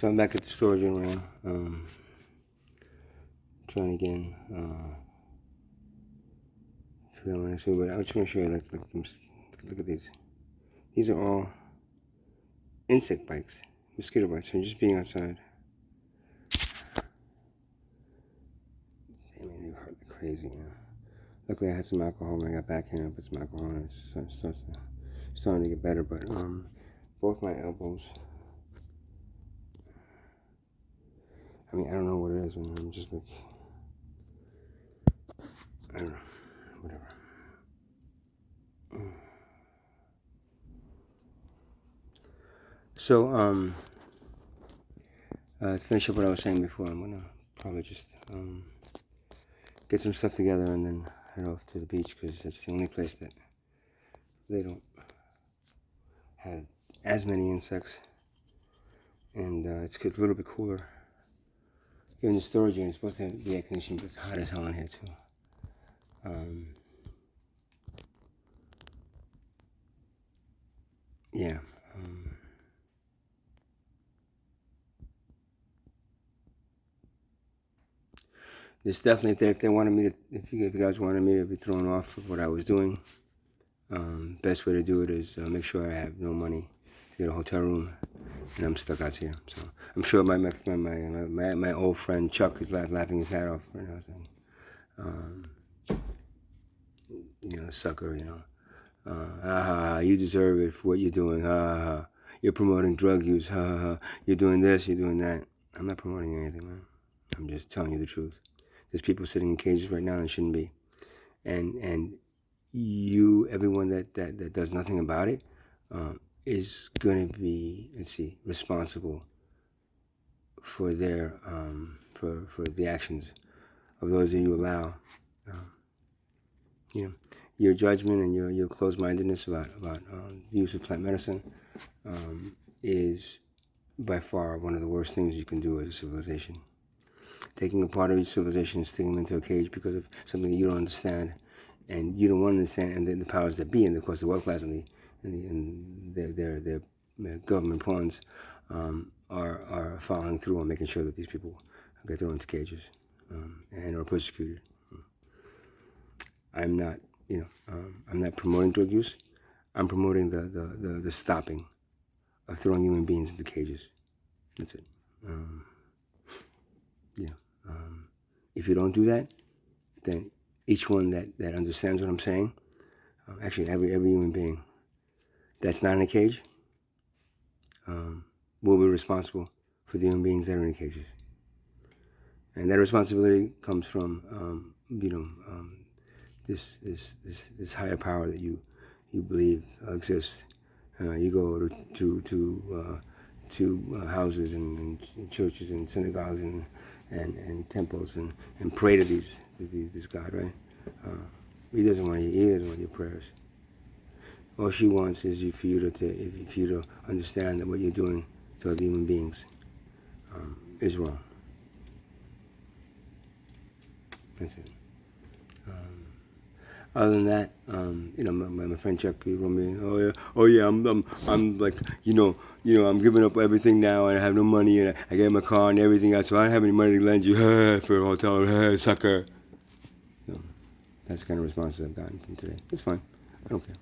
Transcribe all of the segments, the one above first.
So I'm back at the storage room now. Trying again. Forget what I said, but I just want to show you. Look at these. These are all insect bites, mosquito bites from just being outside. I mean, they hurt like crazy. Luckily, I had some alcohol when I got back here. I put some alcohol on it. It's starting to get better, but both my elbows. I mean, I don't know what it is, man. I'm just like, I don't know, whatever. So, to finish up what I was saying before, I'm gonna probably just get some stuff together and then head off to the beach, because it's the only place that they don't have as many insects, and it's a little bit cooler. Here in the storage unit, it's supposed to be air conditioned, but it's hot as hell in here too. Yeah. It's definitely, if they wanted me to, if you guys wanted me to be thrown off of what I was doing, best way to do it is make sure I have no money to get a hotel room, and I'm stuck out here. So I'm sure my old friend Chuck is laughing his hat off right now, saying, sucker, you deserve it for what you're doing, you're promoting drug use, you're doing this, you're doing that. I'm not promoting anything, man. I'm just telling you the truth. There's people sitting in cages right now and shouldn't be, and everyone that does nothing about it, is going to be, responsible for their for the actions of those that you allow. Your judgment and your closed-mindedness about the use of plant medicine is by far one of the worst things you can do as a civilization. Taking a part of each civilization and sticking them into a cage because of something that you don't understand, and you don't want to understand, and the powers that be, and of course the world class and their government pawns are following through on making sure that these people get thrown into cages and are persecuted. I'm not, I'm not promoting drug use. I'm promoting the stopping of throwing human beings into cages. That's it. If you don't do that, then each one that understands what I'm saying, actually every human being that's not in a cage, will be responsible for the human beings that are in cages. And that responsibility comes from, this higher power that you believe exists. You go to houses and churches and synagogues and temples and pray to this God, right? He doesn't want your prayers. All she wants is for you to understand that what you're doing to other human beings is wrong. That's it. Other than that, my friend Chuck, he wrote me, oh yeah, I'm like, I'm giving up everything now, and I have no money, and I get my car and everything else, so I don't have any money to lend you for a hotel, sucker. That's the kind of responses I've gotten from today. It's fine. I don't care.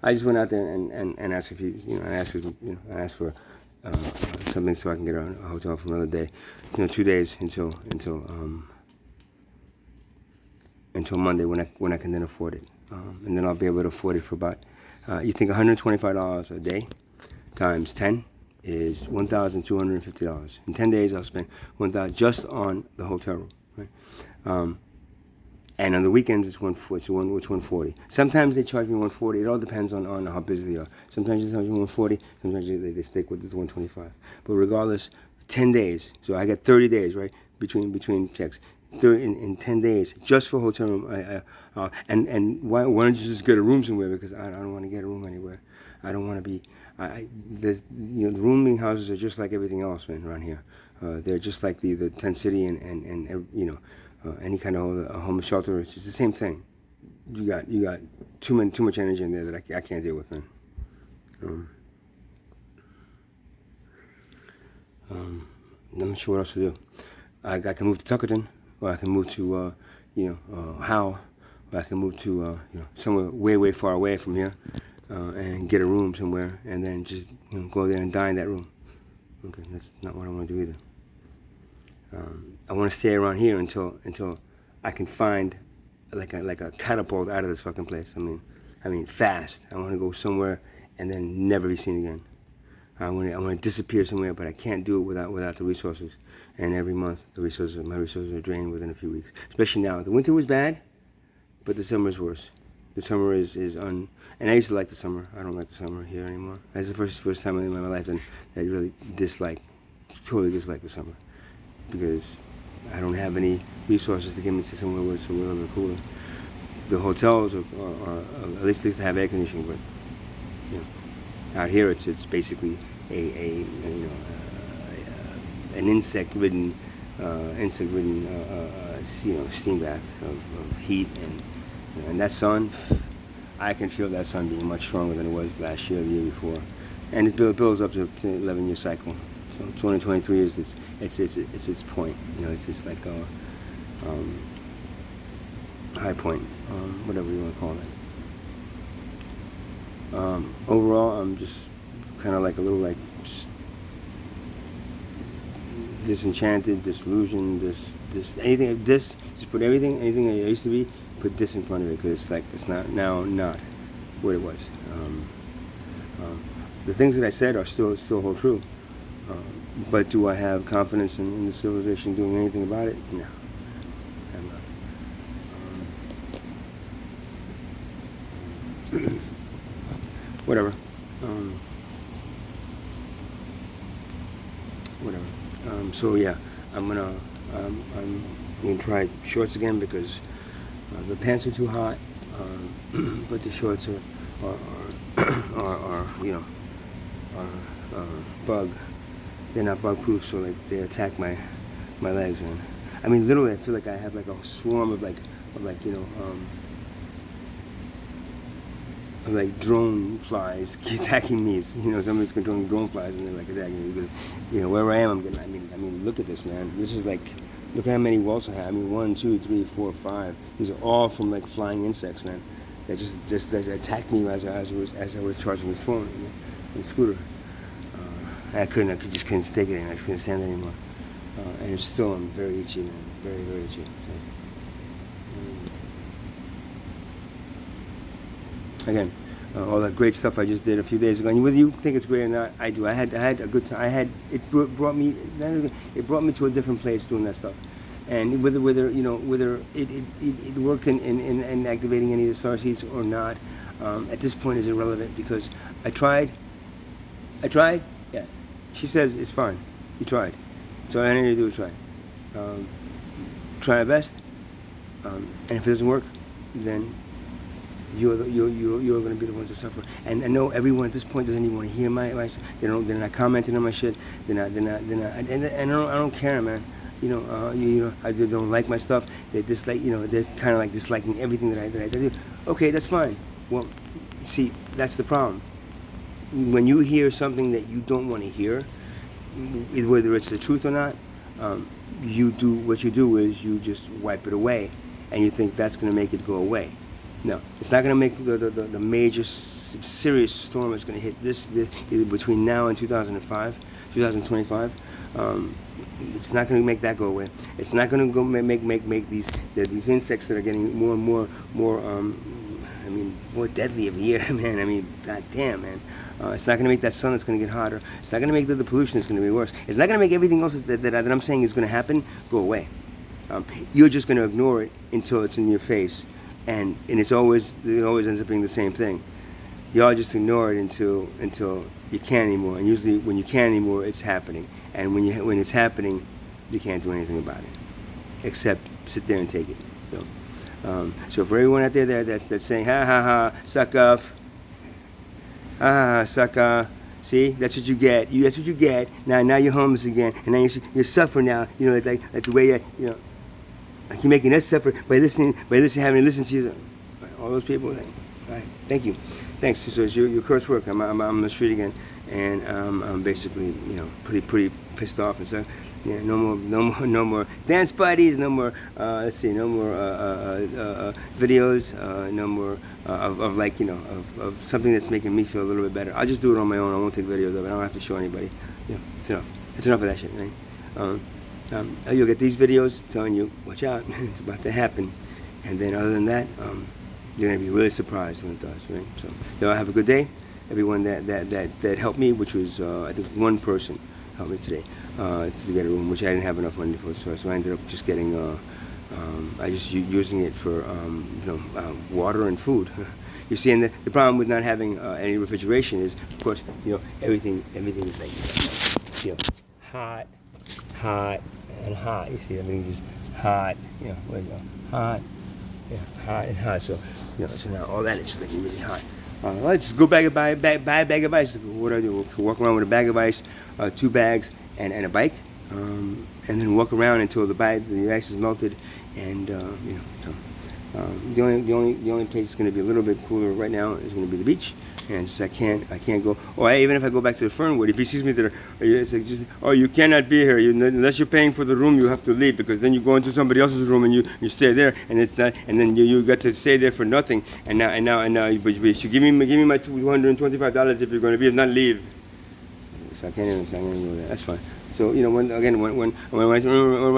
I just went out there and asked if I asked for something so I can get a hotel for another day. 2 days until Monday when I can then afford it, and then I'll be able to afford it for about you think $125 a day times 10 is $1,250. In 10 days I'll spend $1,000 just on the hotel room, right? And on the weekends it's $140. Sometimes they charge me $140. It all depends on how busy they are. Sometimes they charge me $140. Sometimes they stick with the $125. But regardless, 10 days. So I get 30 days, right, between checks. In 10 days just for hotel room. And why don't you just get a room somewhere? Because I don't want to get a room anywhere. I don't want to be. The rooming houses are just like everything else, man, around here. They're just like the tent city and any kind of homeless shelter. It's just the same thing. You got too much energy in there that I can't deal with, man. I'm not sure what else to do. I can move to Tuckerton, or I can move to, Howell, or I can move to, somewhere way, way far away from here, and get a room somewhere, and then just, go there and die in that room. Okay, that's not what I want to do either. I want to stay around here until I can find like a catapult out of this fucking place. I mean, fast. I want to go somewhere and then never be seen again. I want to disappear somewhere, but I can't do it without the resources. And every month, my resources are drained within a few weeks. Especially now, the winter was bad, but the summer is worse. The summer is and I used to like the summer. I don't like the summer here anymore. That's the first time in my life that I really totally dislike the summer, because I don't have any resources to get me to somewhere where it's a little bit cooler. The hotels are at least they have air conditioning, but out here it's basically an insect-ridden steam bath of heat, and that sun. I can feel that sun being much stronger than it was last year or the year before, and it builds up to an 11-year cycle. So 2023 is its point. It's just like a high point, whatever you want to call it. Overall, I'm just kind of like a little just disenchanted, disillusioned. Just put anything that it used to be, put this in front of it, because it's not what it was. The things that I said are still hold true. But do I have confidence in the civilization doing anything about it? No, I'm not. Whatever. So yeah, I'm gonna try shorts again, because the pants are too hot, but the shorts are bug. They're not bug proof, so they attack my legs, man. I mean, literally, I feel like I have like a swarm of drone flies attacking me. Somebody's controlling drone flies and they're attacking me, because wherever I am, I'm getting. I mean, look at this, man. This is look how many welts I have. 1, 2, 3, 4, 5. These are all from flying insects, man. That just attacked me as I was charging this phone, the scooter. I just couldn't take it anymore. I couldn't stand it anymore. And it's still, I'm very itchy, man. Very, very itchy. So, again, all that great stuff I just did a few days ago. And whether you think it's great or not, I do. I had a good time. It brought me to a different place doing that stuff. And whether it worked in activating any of the star seeds or not, at this point is irrelevant, because I tried. Yeah. She says it's fine. You tried. So all I need to do is try. Try my best. And if it doesn't work, then you're going to be the ones that suffer. And I know everyone at this point doesn't even want to hear my they're not commenting on my shit. And I don't care, man. I don't like my stuff. They dislike. They're kind of disliking everything that I do. Okay, that's fine. Well, see, that's the problem. When you hear something that you don't want to hear, whether it's the truth or not, what you do is you just wipe it away, and you think that's going to make it go away. No, it's not going to make the major serious storm that's going to hit this between now and 2025. It's not going to make that go away. It's not going to go make these insects that are getting more and more more deadly every year, man. God damn, man. It's not going to make that sun that's going to get hotter. It's not going to make the pollution that's going to be worse. It's not going to make everything else that I'm saying is going to happen go away. You're just going to ignore it until it's in your face, and it always ends up being the same thing. You all just ignore it until you can't anymore. And usually, when you can't anymore, it's happening. And when it's happening, you can't do anything about it, except sit there and take it. So for everyone out there that's saying, ha ha ha, suck up, sucker, see, that's what you get. That's what you get. Now you're homeless again, and now you're suffering now. Like the way you're making us suffer by having to listen to you. All those people. All right, thank you. Thanks. So it's your curse work. I'm on the street again, and I'm basically, pretty pissed off and stuff. Yeah, no more dance parties, no more, no more videos, no more of like, of something that's making me feel a little bit better. I'll just do it on my own. I won't take videos of it. I don't have to show anybody. It's enough. It's enough of that shit, right? You'll get these videos telling you, watch out, it's about to happen. And then other than that, you're gonna be really surprised when it does, right? So, y'all have a good day. Everyone that helped me, which was, I think one person helped me today to get a room, which I didn't have enough money for, so I ended up just getting, using it for, water and food. You see, and the problem with not having any refrigeration is, of course, everything is like, hot, and hot. You see, everything's just hot, hot, hot and hot. So, so now all that is just like really hot. Let's just go buy a bag of ice. What do I do? We'll walk around with a bag of ice, 2 bags, and a bike, and then walk around until the ice is melted, and so. The only place that's going to be a little bit cooler right now is going to be the beach, and just I can't go. Or even if I go back to the Fernwood, if he sees me there, it's like just, oh, you cannot be here. Unless you're paying for the room, you have to leave, because then you go into somebody else's room and you stay there, and it's not, and then you got to stay there for nothing. And now, but you should give me my $225 if you're going to be, if not, leave. So I can't even go there. That's fine. So when I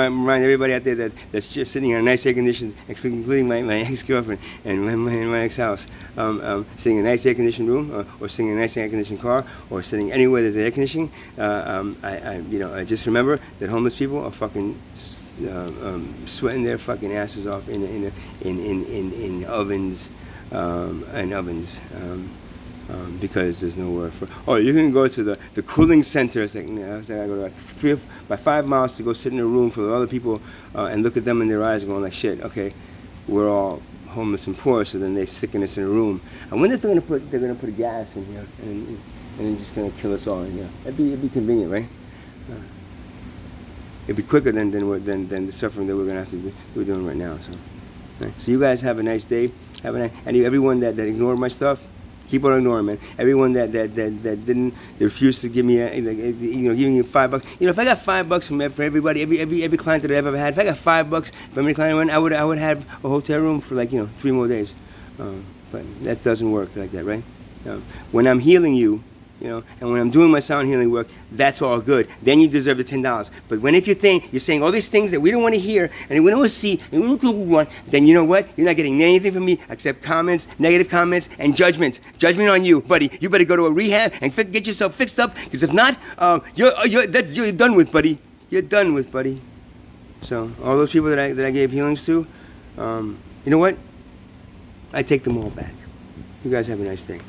remind everybody out there that's just sitting in a nice air conditioned, including my ex-girlfriend and my ex-house, sitting in a nice air conditioned room, or sitting in a nice air conditioned car, or sitting anywhere there's air conditioning, I just remember that homeless people are fucking sweating their fucking asses off in ovens and ovens. Because there's nowhere for. Oh, you can go to the cooling center. It's like, I go by 5 miles to go sit in a room full of other people and look at them in their eyes, going like, shit. Okay, we're all homeless and poor, so then they sicken us in a room. I wonder if they're gonna put gas in here and then just gonna kill us all in here. It'd be convenient, right? It'd be quicker than the suffering that we're gonna have to we're doing right now. So, right. So you guys have a nice day. And everyone that ignored my stuff, keep on ignoring, man. Everyone that didn't, they refused to give me, giving me $5. If I got $5 for everybody, every client that I've ever had, if I got $5 for every client I would have a hotel room for 3 more days. But that doesn't work like that, right? When I'm healing you, and when I'm doing my sound healing work, that's all good. Then you deserve the $10. But if you're saying all these things that we don't want to hear and we don't want to see, and we don't want, then you know what? You're not getting anything from me except comments, negative comments, and judgment. Judgment on you, buddy. You better go to a rehab and get yourself fixed up, because if not, you're done with, buddy. You're done with, buddy. So all those people that I gave healings to, you know what? I take them all back. You guys have a nice day.